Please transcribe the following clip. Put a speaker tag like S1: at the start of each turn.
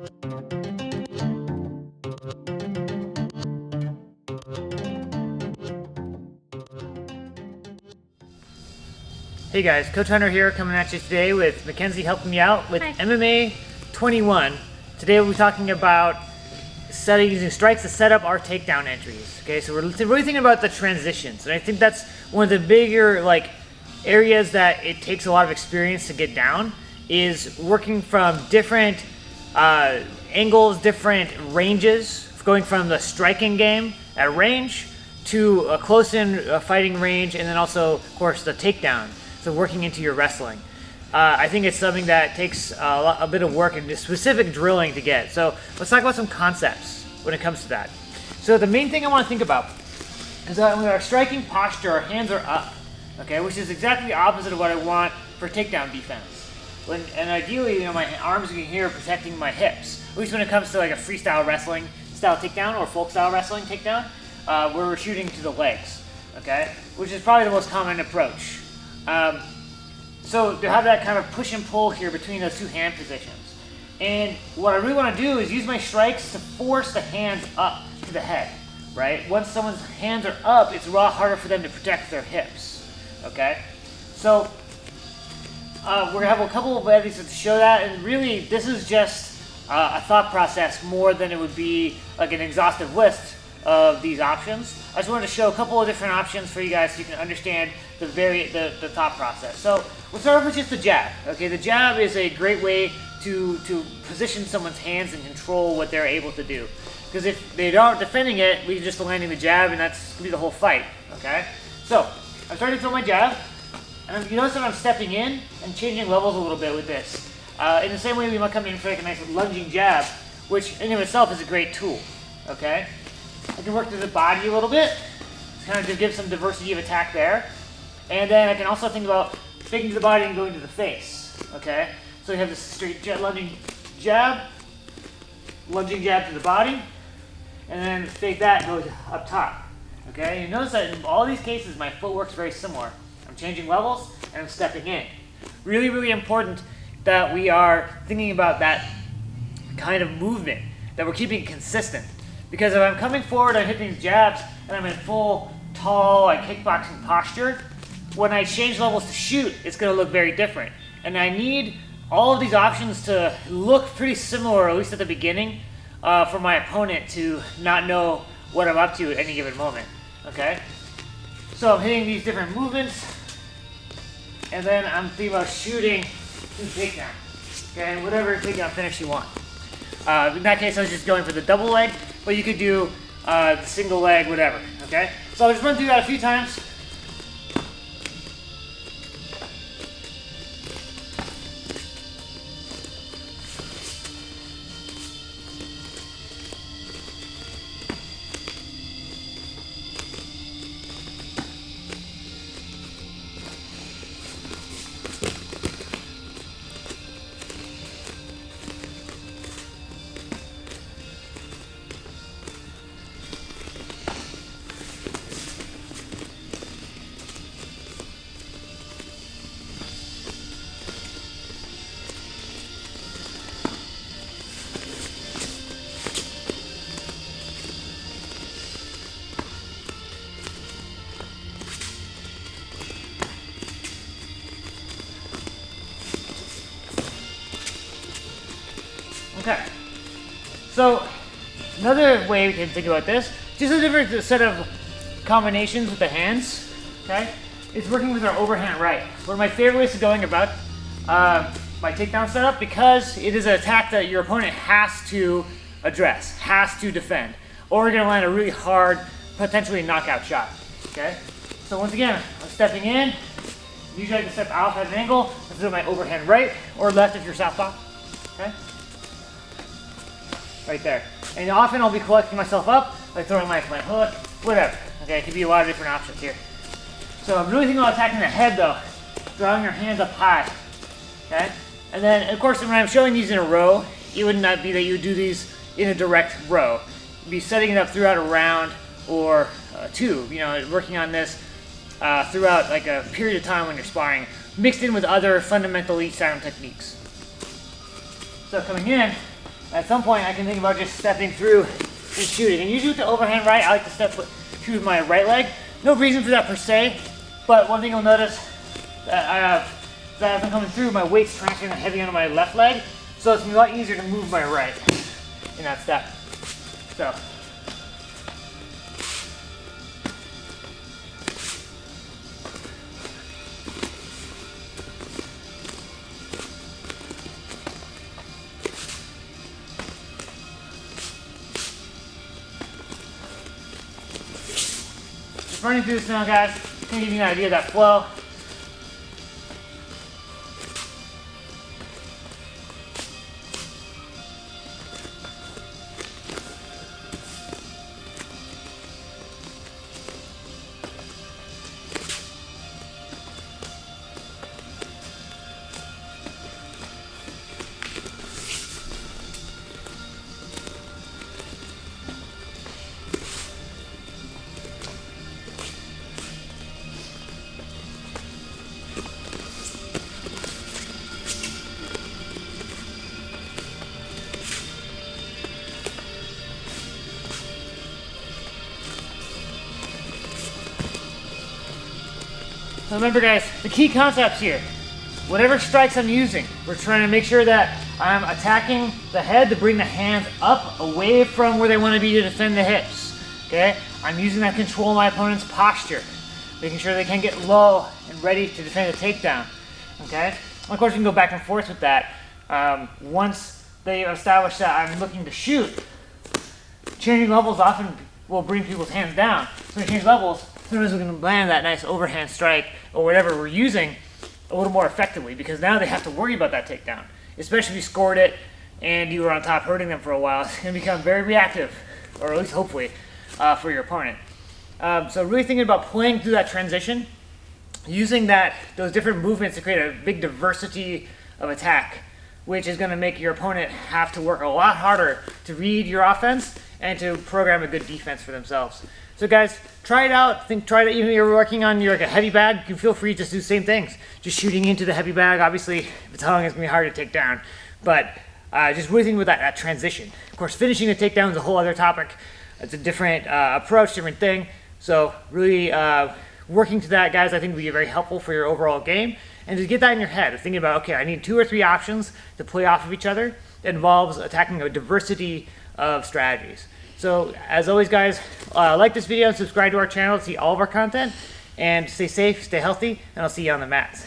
S1: Hey guys, Coach Hunter here, coming at you today with Mackenzie helping me out with MMA 21. Today we'll be talking about using strikes to set up our takedown entries. Okay, so we're really thinking about the transitions, and I think that's one of the bigger areas that it takes a lot of experience to get down, is working from different angles, different ranges, going from the striking game at range to a close-in fighting range, and then also, of course, the takedown. So working into your wrestling. I think it's something that takes a bit of work and just specific drilling to get. So let's talk about some concepts when it comes to that. So the main thing I want to think about is that with our striking posture, our hands are up, okay, which is exactly the opposite of what I want for takedown defense. And ideally, my arms are here protecting my hips, at least when it comes to like a freestyle wrestling style takedown or folk style wrestling takedown, where we're shooting to the legs, okay, which is probably the most common approach. So to have that kind of push and pull here between those two hand positions. And what I really want to do is use my strikes to force the hands up to the head, right? Once someone's hands are up, it's a lot harder for them to protect their hips, okay? So we're going to have a couple of edits to show that, and really this is just a thought process more than it would be like an exhaustive list of these options. I just wanted to show a couple of different options for you guys so you can understand the thought process. So we'll start off with just the jab. Okay, the jab is a great way to position someone's hands and control what they're able to do. Because if they aren't defending it, we're just landing the jab, and that's gonna be the whole fight. Okay, so I'm starting to throw my jab, and you notice that I'm stepping in and changing levels a little bit with this. In the same way we might come in for like a nice lunging jab, which in and of itself is a great tool. Okay. I can work through the body a little bit, kind of to give some diversity of attack there. And then I can also think about taking to the body and going to the face, okay? So you have this straight lunging jab to the body, and then take that and go up top, okay? You notice that in all these cases, my footwork's very similar. I'm changing levels, and I'm stepping in. Really, really important that we are thinking about that kind of movement, that we're keeping it consistent. Because if I'm coming forward, I'm hitting these jabs, and I'm in full, tall, kickboxing posture, when I change levels to shoot, it's going to look very different. And I need all of these options to look pretty similar, at least at the beginning, for my opponent to not know what I'm up to at any given moment. Okay? So I'm hitting these different movements, and then I'm thinking about shooting to takedown. Okay? Whatever takedown finish you want. In that case, I was just going for the double leg, but you could do the single leg, whatever, okay? So I'll just run through that a few times. Okay, so another way we can think about this, just a different set of combinations with the hands, okay, is working with our overhand right. One of my favorite ways of going about my takedown setup, because it is an attack that your opponent has to address, has to defend, or you're going to land a really hard, potentially knockout shot, okay? So once again, I'm stepping in. Usually I can step out at an angle, let's do my overhand right, or left if you're southpaw, okay? Right there. And often I'll be collecting myself up, like throwing my hook, whatever. Okay, it could be a lot of different options here. So I'm really thinking about attacking the head though, drawing your hands up high, okay? And then, of course, when I'm showing these in a row, it would not be that you would do these in a direct row. You'd be setting it up throughout a round or two, working on this throughout like a period of time when you're sparring, mixed in with other fundamental each sound techniques. So coming in, At some point, I can think about just stepping through and shooting. And usually with the overhand right, I like to shoot with my right leg. No reason for that per se, but one thing you'll notice that as I'm coming through, my weight's transferring heavy onto my left leg, so it's gonna be a lot easier to move my right in that step. So. Running through this now, guys, to give you an idea of that flow. So remember, guys, the key concepts here. Whatever strikes I'm using, we're trying to make sure that I'm attacking the head to bring the hands up away from where they want to be to defend the hips. Okay? I'm using that to control my opponent's posture, making sure they can get low and ready to defend a takedown. Okay? Of course, you can go back and forth with that. Once they establish that I'm looking to shoot, changing levels often will bring people's hands down. So when you change levels, sometimes we can land that nice overhand strike or whatever we're using a little more effectively, because now they have to worry about that takedown. Especially if you scored it and you were on top hurting them for a while, it's going to become very reactive, or at least hopefully, for your opponent. So really thinking about playing through that transition, using those different movements to create a big diversity of attack, which is going to make your opponent have to work a lot harder to read your offense and to program a good defense for themselves. So guys, try it out. Try that even if you're working on a heavy bag, you can feel free to just do the same things. Just shooting into the heavy bag. Obviously, if it's hung, it's going to be hard to take down. But just really thinking with that transition. Of course, finishing the takedown is a whole other topic. It's a different approach, different thing. So really working to that, guys, I think will be very helpful for your overall game. And to get that in your head, thinking about, okay, I need 2 or 3 options to play off of each other. It involves attacking a diversity of strategies. So as always, guys, like this video and subscribe to our channel to see all of our content. And stay safe, stay healthy, and I'll see you on the mats.